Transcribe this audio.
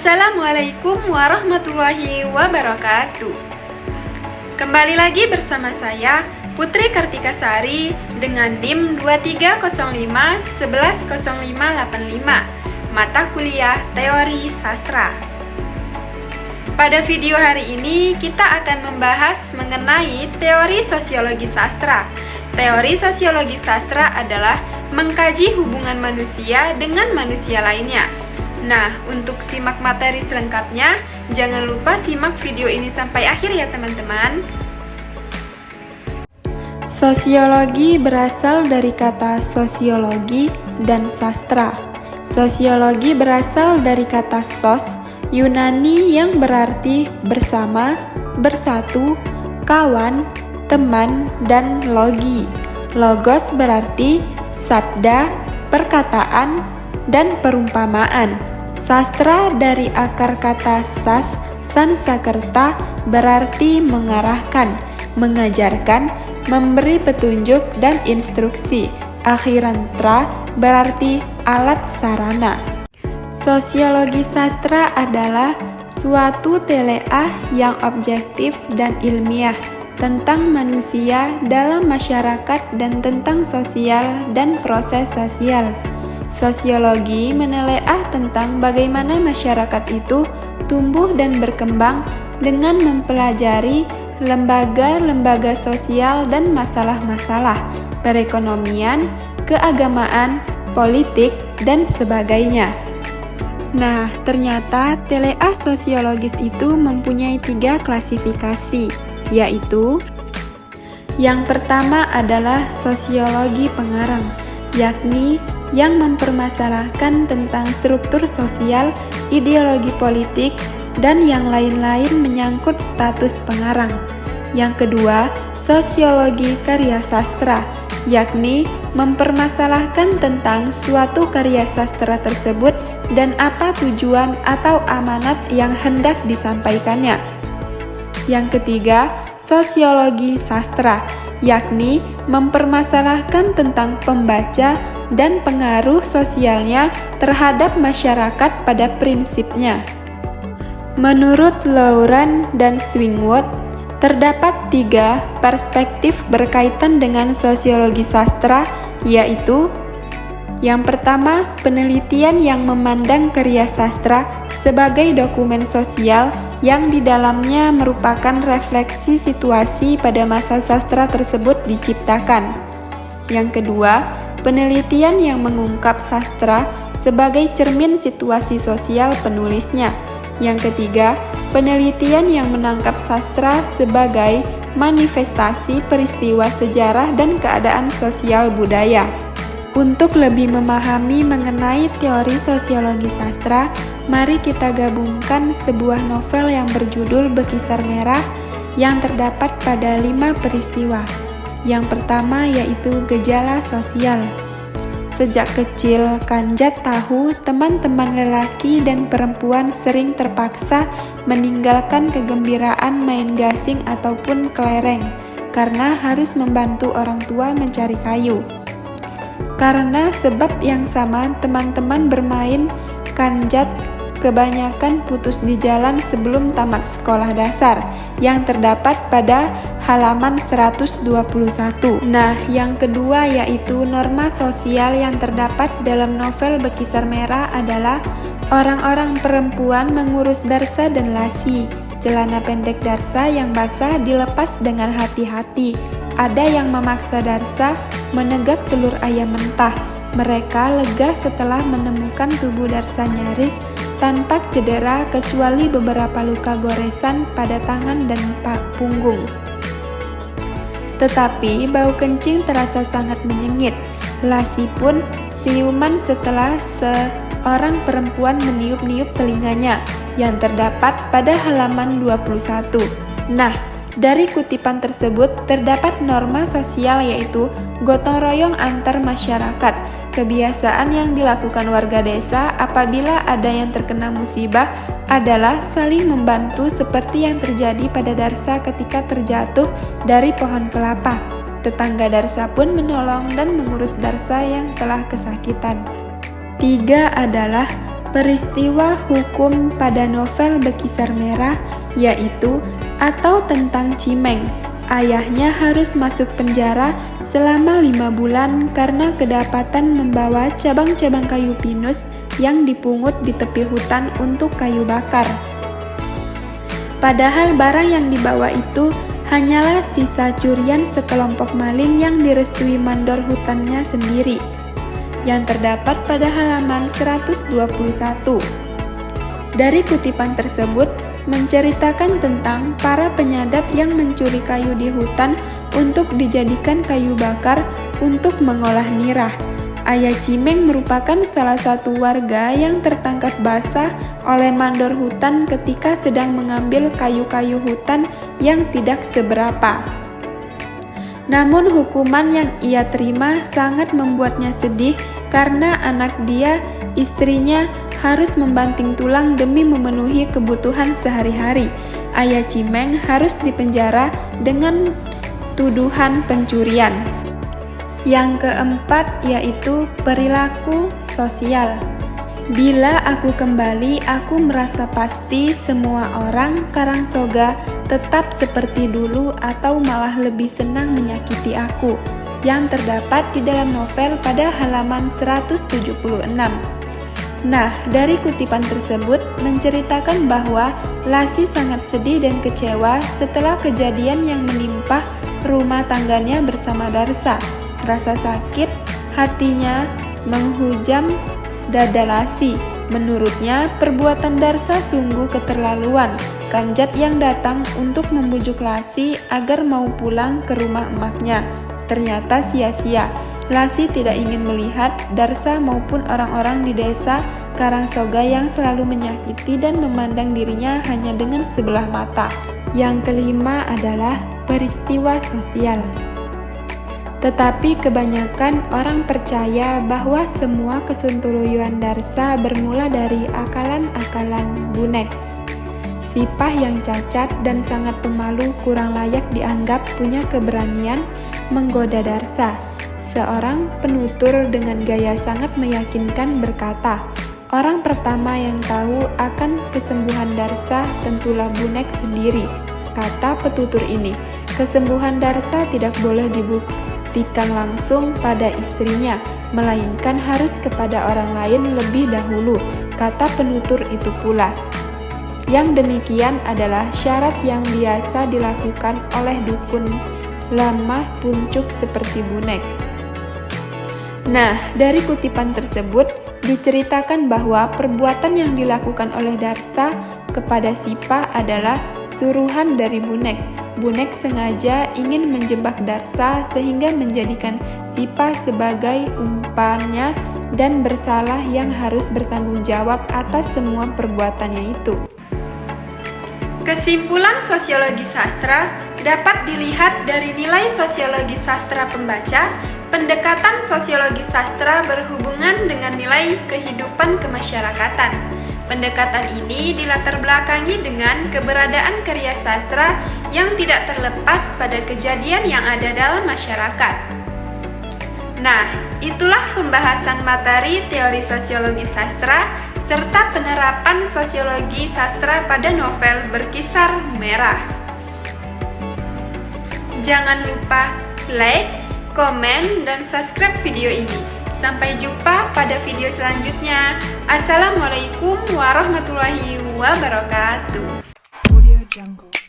Assalamualaikum warahmatullahi wabarakatuh. Kembali lagi bersama saya, Putri Kartikasari, dengan NIM 2305110585, mata kuliah Teori Sastra. Pada video hari ini, kita akan membahas mengenai teori sosiologi sastra. Teori sosiologi sastra adalah mengkaji hubungan manusia dengan manusia lainnya. Nah, untuk simak materi selengkapnya, jangan lupa simak video ini sampai akhir ya teman-teman. Sosiologi berasal dari kata sosiologi dan sastra. Sosiologi berasal dari kata sos, Yunani yang berarti bersama, bersatu, kawan, teman, dan logi. Logos berarti sabda, perkataan, dan perumpamaan. Sastra dari akar kata sas, Sansakerta, berarti mengarahkan, mengajarkan, memberi petunjuk dan instruksi. Akhirantra berarti alat sarana. Sosiologi sastra adalah suatu teleah yang objektif dan ilmiah tentang manusia dalam masyarakat dan tentang sosial dan proses sosial. Sosiologi menelaah tentang bagaimana masyarakat itu tumbuh dan berkembang dengan mempelajari lembaga-lembaga sosial dan masalah-masalah perekonomian, keagamaan, politik, dan sebagainya. Nah, ternyata teleah sosiologis itu mempunyai 3 klasifikasi, yaitu yang pertama adalah sosiologi pengarang, yakni yang mempermasalahkan tentang struktur sosial, ideologi politik, dan yang lain-lain menyangkut status pengarang. Yang kedua, sosiologi karya sastra, yakni mempermasalahkan tentang suatu karya sastra tersebut dan apa tujuan atau amanat yang hendak disampaikannya. Yang ketiga, sosiologi sastra, yakni mempermasalahkan tentang pembaca dan pengaruh sosialnya terhadap masyarakat pada prinsipnya. Menurut Lauran dan Swingwood, terdapat 3 perspektif berkaitan dengan sosiologi sastra, yaitu yang pertama, penelitian yang memandang karya sastra sebagai dokumen sosial yang di dalamnya merupakan refleksi situasi pada masa sastra tersebut diciptakan. Yang kedua, penelitian yang mengungkap sastra sebagai cermin situasi sosial penulisnya. Yang ketiga, penelitian yang menangkap sastra sebagai manifestasi peristiwa sejarah dan keadaan sosial budaya. Untuk lebih memahami mengenai teori sosiologi sastra, mari kita gabungkan sebuah novel yang berjudul Bekisar Merah yang terdapat pada 5 peristiwa. Yang pertama yaitu gejala sosial. Sejak kecil, Kanjat tahu teman-teman lelaki dan perempuan sering terpaksa meninggalkan kegembiraan main gasing ataupun kelereng karena harus membantu orang tua mencari kayu. Karena sebab yang sama, teman-teman bermain Kanjat kebanyakan putus di jalan sebelum tamat sekolah dasar yang terdapat pada halaman 121. Nah, yang kedua yaitu norma sosial yang terdapat dalam novel Bekisar Merah adalah orang-orang perempuan mengurus darsa dan lasi. Celana pendek darsa yang basah dilepas dengan hati-hati. Ada yang memaksa darsa menegak telur ayam mentah. Mereka lega setelah menemukan tubuh darsa nyaris tanpa cedera kecuali beberapa luka goresan pada tangan dan punggung. Tetapi bau kencing terasa sangat menyengit. Lasi pun siuman setelah seorang perempuan meniup-niup telinganya yang terdapat pada halaman 21. Nah, dari kutipan tersebut terdapat norma sosial yaitu gotong royong antar masyarakat. Kebiasaan yang dilakukan warga desa apabila ada yang terkena musibah adalah saling membantu seperti yang terjadi pada Darsa ketika terjatuh dari pohon kelapa. Tetangga Darsa pun menolong dan mengurus Darsa yang telah kesakitan. 3 adalah peristiwa hukum pada novel Bekisar Merah, yaitu atau tentang Cimeng. Ayahnya harus masuk penjara selama 5 bulan karena kedapatan membawa cabang-cabang kayu pinus yang dipungut di tepi hutan untuk kayu bakar. Padahal barang yang dibawa itu hanyalah sisa curian sekelompok maling yang direstui mandor hutannya sendiri, yang terdapat pada halaman 121. Dari kutipan tersebut menceritakan tentang para penyadap yang mencuri kayu di hutan untuk dijadikan kayu bakar untuk mengolah nirah. Ayah Cimeng merupakan salah satu warga yang tertangkap basah oleh mandor hutan ketika sedang mengambil kayu-kayu hutan yang tidak seberapa. Namun hukuman yang ia terima sangat membuatnya sedih karena anak dia, istrinya, harus membanting tulang demi memenuhi kebutuhan sehari-hari. Ayah Cimeng harus dipenjara dengan tuduhan pencurian. Yang keempat yaitu perilaku sosial. Bila aku kembali, aku merasa pasti semua orang Karangsoga tetap seperti dulu atau malah lebih senang menyakiti aku, yang terdapat di dalam novel pada halaman 176. Nah, dari kutipan tersebut menceritakan bahwa Lasih sangat sedih dan kecewa setelah kejadian yang menimpa rumah tangganya bersama Darsa. Rasa sakit hatinya menghujam dada Lasih. Menurutnya, perbuatan Darsa sungguh keterlaluan. Kamjat yang datang untuk membujuk Lasih agar mau pulang ke rumah emaknya ternyata sia-sia. Lasih tidak ingin melihat Darsa maupun orang-orang di desa Karangsoga yang selalu menyakiti dan memandang dirinya hanya dengan sebelah mata. Yang kelima adalah peristiwa sosial. Tetapi kebanyakan orang percaya bahwa semua kesontoloyoan Darsa bermula dari akalan-akalan Bunek. Sipah yang cacat dan sangat pemalu kurang layak dianggap punya keberanian menggoda Darsa. Seorang penutur dengan gaya sangat meyakinkan berkata, orang pertama yang tahu akan kesembuhan Darsa tentulah Bunek sendiri. Kata petutur ini, kesembuhan Darsa tidak boleh dibuktikan langsung pada istrinya, melainkan harus kepada orang lain lebih dahulu. Kata penutur itu pula. Yang demikian adalah syarat yang biasa dilakukan oleh dukun lemah puncuk seperti Bunek. Nah, dari kutipan tersebut diceritakan bahwa perbuatan yang dilakukan oleh Darsa kepada Sipah adalah suruhan dari Bunek. Bunek sengaja ingin menjebak Darsa sehingga menjadikan Sipah sebagai umpannya dan bersalah yang harus bertanggung jawab atas semua perbuatannya itu. Kesimpulan sosiologi sastra dapat dilihat dari nilai sosiologi sastra pembaca. Pendekatan sosiologi sastra berhubungan dengan nilai kehidupan kemasyarakatan. Pendekatan ini dilatar belakangi dengan keberadaan karya sastra yang tidak terlepas pada kejadian yang ada dalam masyarakat. Nah, itulah pembahasan materi teori sosiologi sastra serta penerapan sosiologi sastra pada novel Bekisar Merah. Jangan lupa like, komen, dan subscribe video ini. Sampai jumpa pada video selanjutnya. Assalamualaikum warahmatullahi wabarakatuh. Audio Jungle.